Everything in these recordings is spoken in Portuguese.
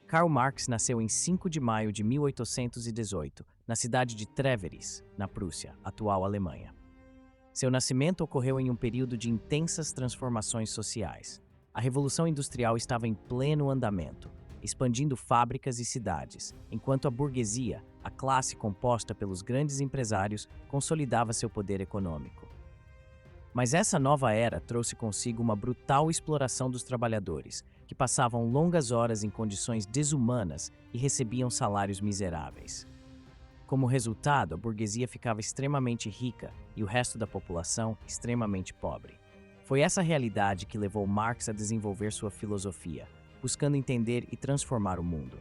Karl Marx nasceu em 5 de maio de 1818, na cidade de Treveris, na Prússia, atual Alemanha. Seu nascimento ocorreu em um período de intensas transformações sociais. A Revolução Industrial estava em pleno andamento, expandindo fábricas e cidades, enquanto a burguesia, a classe composta pelos grandes empresários, consolidava seu poder econômico. Mas essa nova era trouxe consigo uma brutal exploração dos trabalhadores, que passavam longas horas em condições desumanas e recebiam salários miseráveis. Como resultado, a burguesia ficava extremamente rica e o resto da população extremamente pobre. Foi essa realidade que levou Marx a desenvolver sua filosofia, buscando entender e transformar o mundo.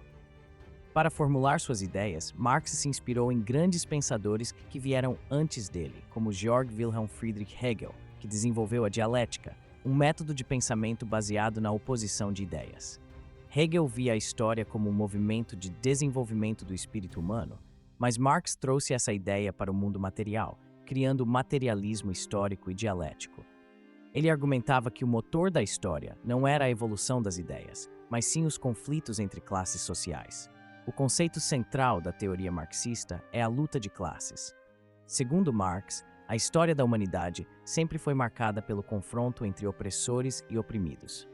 Para formular suas ideias, Marx se inspirou em grandes pensadores que vieram antes dele, como Georg Wilhelm Friedrich Hegel, que desenvolveu a dialética, um método de pensamento baseado na oposição de ideias. Hegel via a história como um movimento de desenvolvimento do espírito humano, mas Marx trouxe essa ideia para o mundo material, criando o materialismo histórico e dialético. Ele argumentava que o motor da história não era a evolução das ideias, mas sim os conflitos entre classes sociais. O conceito central da teoria marxista é a luta de classes. Segundo Marx, a história da humanidade sempre foi marcada pelo confronto entre opressores e oprimidos.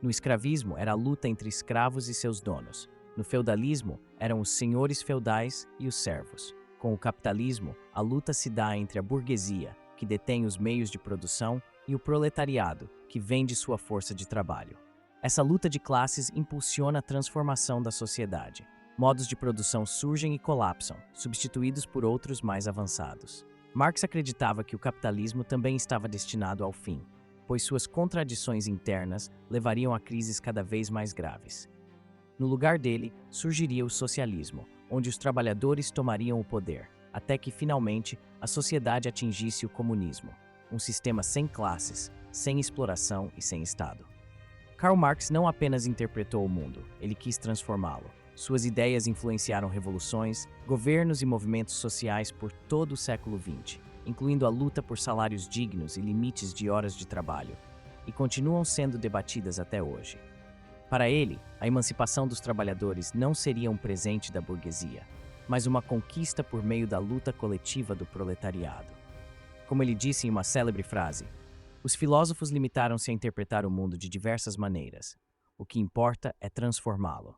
No escravismo, era a luta entre escravos e seus donos. No feudalismo, eram os senhores feudais e os servos. Com o capitalismo, a luta se dá entre a burguesia, que detém os meios de produção, e o proletariado, que vende sua força de trabalho. Essa luta de classes impulsiona a transformação da sociedade. Modos de produção surgem e colapsam, substituídos por outros mais avançados. Marx acreditava que o capitalismo também estava destinado ao fim, pois suas contradições internas levariam a crises cada vez mais graves. No lugar dele, surgiria o socialismo, onde os trabalhadores tomariam o poder, até que, finalmente, a sociedade atingisse o comunismo, um sistema sem classes, sem exploração e sem Estado. Karl Marx não apenas interpretou o mundo, ele quis transformá-lo. Suas ideias influenciaram revoluções, governos e movimentos sociais por todo o século XX, incluindo a luta por salários dignos e limites de horas de trabalho, e continuam sendo debatidas até hoje. Para ele, a emancipação dos trabalhadores não seria um presente da burguesia, mas uma conquista por meio da luta coletiva do proletariado. Como ele disse em uma célebre frase, os filósofos limitaram-se a interpretar o mundo de diversas maneiras. O que importa é transformá-lo.